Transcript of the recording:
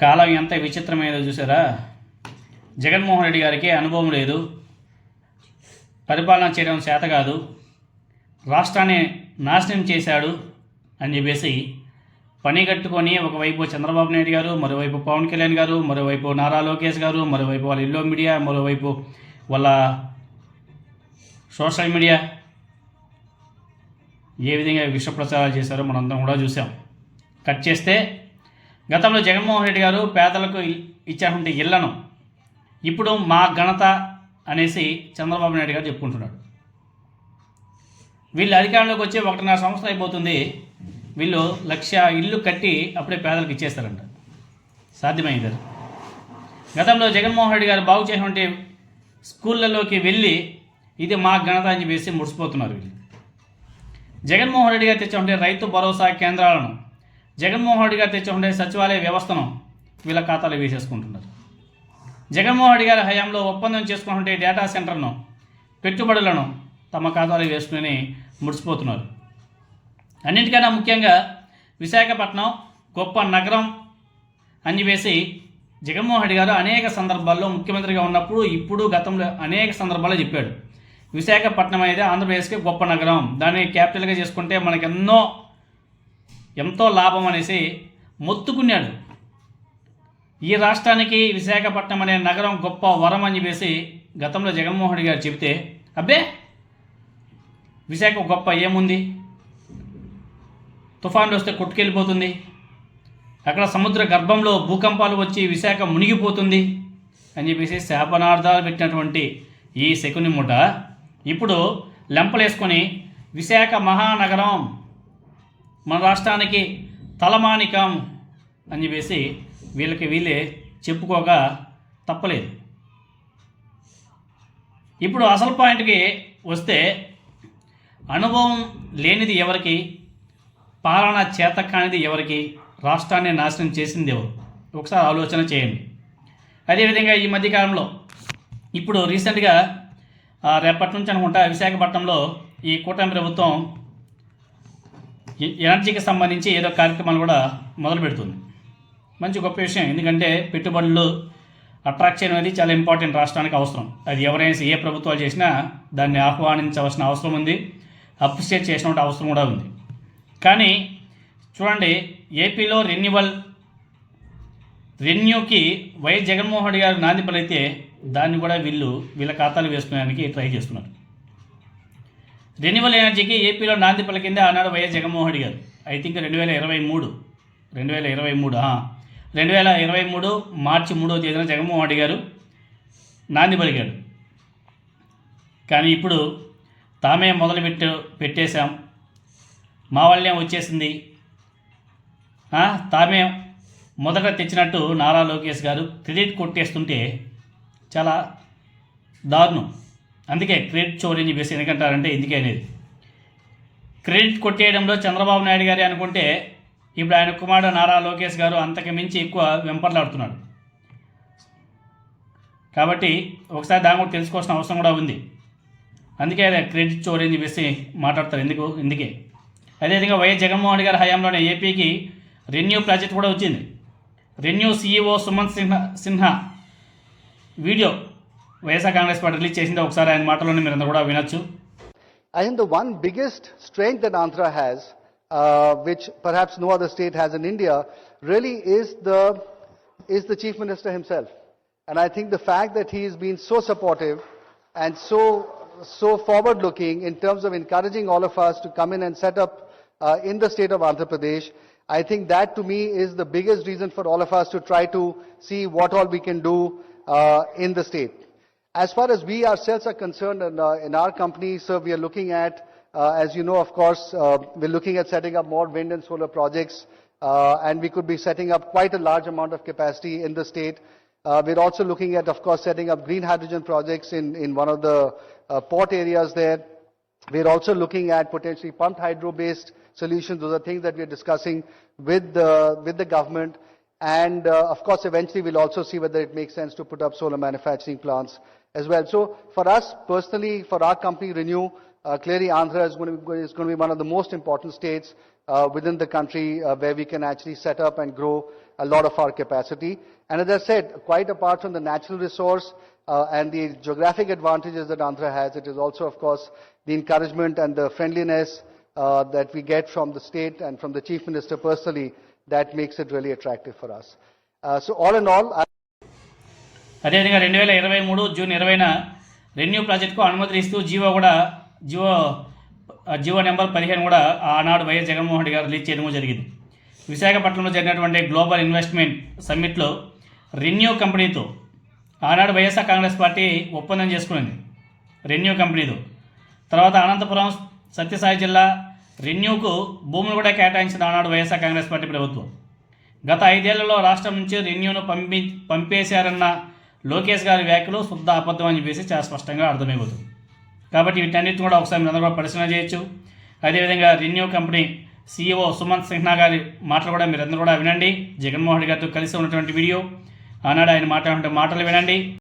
కాలం ఎంత విచిత్రమైనదో చూసారా. జగన్మోహన్ రెడ్డి గారికి అనుభవం లేదు, పరిపాలన చేయడం చేత కాదు, రాష్ట్రాన్ని నాశనం చేశాడు అని చెప్పేసి పని కట్టుకొని ఒకవైపు చంద్రబాబు నాయుడు గారు, మరోవైపు పవన్ కళ్యాణ్ గారు, మరోవైపు నారా లోకేష్ గారు, మరోవైపు వాళ్ళ ఇల్లో మీడియా, మరోవైపు వాళ్ళ సోషల్ మీడియా ఏ విధంగా విష ప్రచారాలు చేశారో మనందరం కూడా చూసాం. కట్ చేస్తే గతంలో జగన్మోహన్ రెడ్డి గారు పేదలకు ఇచ్చినటువంటి ఇళ్లను ఇప్పుడు మా ఘనత అనేసి చంద్రబాబు నాయుడు గారు చెప్పుకుంటున్నాడు. వీళ్ళు అధికారంలోకి వచ్చి 1.5 సంవత్సరం అయిపోతుంది. వీళ్ళు 1,00,000 ఇల్లు కట్టి అప్పుడే పేదలకు ఇచ్చేస్తారంట. సాధ్యమైంది. గతంలో జగన్మోహన్ రెడ్డి గారు బాగు చేసినటువంటి స్కూళ్ళలోకి వెళ్ళి ఇది మా ఘనత అని చెప్పేసి ముడిసిపోతున్నారు వీళ్ళు. జగన్మోహన్ రెడ్డి గారు తెచ్చుకుంటే రైతు భరోసా కేంద్రాలను, జగన్మోహన్ రెడ్డి గారు తెచ్చుకుంటే సచివాలయ వ్యవస్థను వీళ్ళ ఖాతాలో వేసేసుకుంటున్నారు. జగన్మోహన్ రెడ్డి గారి హయాంలో ఒప్పందం చేసుకుంటే డేటా సెంటర్ను, పెట్టుబడులను తమ ఖాతాలో వేసుకుని ముడిసిపోతున్నారు. అన్నింటికన్నా ముఖ్యంగా విశాఖపట్నం గొప్ప నగరం అని చెప్పేసి జగన్మోహన్ రెడ్డి గారు అనేక సందర్భాల్లో ముఖ్యమంత్రిగా ఉన్నప్పుడు, ఇప్పుడు, గతంలో అనేక సందర్భాల్లో చెప్పాడు. విశాఖపట్నం అయితే ఆంధ్రప్రదేశ్కి గొప్ప నగరం, దాన్ని క్యాపిటల్గా చేసుకుంటే మనకి ఎంతో లాభం అనేసి మొత్తుకున్నాడు. ఈ రాష్ట్రానికి విశాఖపట్నం అనే నగరం గొప్ప వరం అని చెప్పేసి గతంలో జగన్మోహన్ రెడ్డి గారు చెబితే, అబ్బే విశాఖ గొప్ప ఏముంది, తుఫాన్లు వస్తే కొట్టుకెళ్ళిపోతుంది, అక్కడ సముద్ర గర్భంలో భూకంపాలు వచ్చి విశాఖ మునిగిపోతుంది అని చెప్పేసి శాపనార్థాలు పెట్టినటువంటి ఈ శకుని మూట ఇప్పుడు లెంపలేసుకొని విశాఖ మహానగరం మన రాష్ట్రానికి తలమానికం అని చెప్పేసి వీళ్ళే చెప్పుకోక తప్పలేదు. ఇప్పుడు అసలు పాయింట్కి వస్తే, అనుభవం లేనిది ఎవరికి, పాలన చేత కానిది ఎవరికి, రాష్ట్రాన్ని నాశనం చేసింది ఎవరు, ఒకసారి ఆలోచన చేయండి. అదేవిధంగా ఈ మధ్యకాలంలో ఇప్పుడు రీసెంట్గా రేపటి నుంచి అనుకుంటా విశాఖపట్నంలో ఈ కూటమి ప్రభుత్వం ఎనర్జీకి సంబంధించి ఏదో కార్యక్రమాలు కూడా మొదలు పెడుతుంది. మంచి గొప్ప విషయం, ఎందుకంటే పెట్టుబడులు అట్రాక్ట్ చేయడం అనేది చాలా ఇంపార్టెంట్, రాష్ట్రానికి అవసరం. అది ఎవరైనా ఏ ప్రభుత్వాలు చేసినా దాన్ని ఆహ్వానించవలసిన అవసరం ఉంది, అప్రిషియేట్ చేసినటువంటి అవసరం కూడా ఉంది. కానీ చూడండి, ఏపీలో రెన్యూకి వైఎస్ జగన్మోహన్ రెడ్డి గారు నాంది పలికితే దాన్ని కూడా వీళ్ళ ఖాతాలు వేసుకునేదానికి ట్రై చేస్తున్నారు. రెన్యూవల్ ఎనర్జీకి ఏపీలో నాంది పలికిందే ఆనాడు వైఎస్ జగన్మోహన్ రెడ్డి గారు. ఐ థింక్ 2023 మార్చి 3వ తేదీన జగన్మోహన్ రెడ్డి గారు నాంది పలికాడు. కానీ ఇప్పుడు తామే పెట్టేశాం, మా వల్లే వచ్చేసింది, తామే మొదట తెచ్చినట్టు నారా లోకేష్ గారు క్రెడిట్ కొట్టేస్తుంటే చాలా దారుణం. అందుకే క్రెడిట్ చోరీ అని చెప్పేసి ఎందుకంటారంటే ఎందుకే అనేది, క్రెడిట్ కొట్టేయడంలో చంద్రబాబు నాయుడు గారే అనుకుంటే ఇప్పుడు ఆయన కుమారుడు నారా లోకేష్ గారు అంతకు మించి ఎక్కువ వెంపర్లాడుతున్నాడు. కాబట్టి ఒకసారి దాని కూడా తెలుసుకోవాల్సిన అవసరం కూడా ఉంది. అందుకే క్రెడిట్ చోరీ అని చెప్పేసి మాట్లాడతారు. ఎందుకే అదేవిధంగా వైఎస్ జగన్మోహన్ రెడ్డి గారి హయాంలోనే ఏపీకి రెన్యూ ప్రాజెక్ట్ కూడా వచ్చింది. Renew CEO Sumanth Sinha video YSR Congress party release చేసింది. ఒకసారి ఆయన మాటలోనే మీరందరూ కూడా వినొచ్చు. I think the one biggest strength that Andhra has, which perhaps no other state has in India, really is the Chief Minister himself. And I think the fact that he has been so supportive and so forward-looking in terms of encouraging all of us to come in and set up in the state of Andhra Pradesh, I think that to me is the biggest reason for all of us to try to see what all we can do in the state. As far as we ourselves are concerned, in our company, sir, we are looking at, as you know, of course, we're looking at setting up more wind and solar projects, and we could be setting up quite a large amount of capacity in the state. We're also looking at, of course, setting up green hydrogen projects in one of the port areas there. We're also looking at potentially pumped hydro-based solutions. Those are things that we're discussing with the government. And of course, eventually we'll also see whether it makes sense to put up solar manufacturing plants as well. So for us personally, for our company Renew, clearly Andhra is going to be one of the most important states within the country where we can actually set up and grow a lot of our capacity. And as I said, quite apart from the natural resource and the geographic advantages that Andhra has, it is also, of course, the encouragement and the friendliness that we get from the state and from the Chief Minister personally that makes it really attractive for us. So all in all, అదేవిధంగా 2023 June 20న renew ప్రాజెక్టుకు అనుమతులు ఇస్తూ GO number 15 కూడా ఆనాడు YS Jaganmohan Reddy గారు release చేయడం జరిగింది. విశాఖపట్నంలో జరిగినటువంటి గ్లోబల్ ఇన్వెస్ట్మెంట్ సమ్మిట్లో రెన్యూ కంపెనీతో ఆనాడు వైఎస్ఆర్ కాంగ్రెస్ పార్టీ ఒప్పందం చేసుకునింది రెన్యూ కంపెనీతో. తర్వాత అనంతపురం సత్యసాయి జిల్లా రెన్యూకు భూములు కూడా కేటాయించిన ఆనాడు వైఎస్ఆర్ కాంగ్రెస్ పార్టీ ప్రభుత్వం. గత 5 ఏళ్లలో రాష్ట్రం నుంచి రెన్యూను పంపేశారన్న లోకేష్ గారి వ్యాఖ్యలు శుద్ధ అబద్ధం అని చెప్పేసి చాలా స్పష్టంగా అర్థమైపోతుంది. కాబట్టి వీటన్నిటిని కూడా ఒకసారి మీరందరూ కూడా పరిశీలన చేయొచ్చు. అదేవిధంగా renew company CEO Sumanth Sinha గారి మాటలు కూడా మీరందరూ కూడా వినండి. జగన్మోహన్ రెడ్డి గారితో కలిసి ఉన్నటువంటి వీడియో, ఆనాడు ఆయన మాట్లాడిన మాటలు వినండి.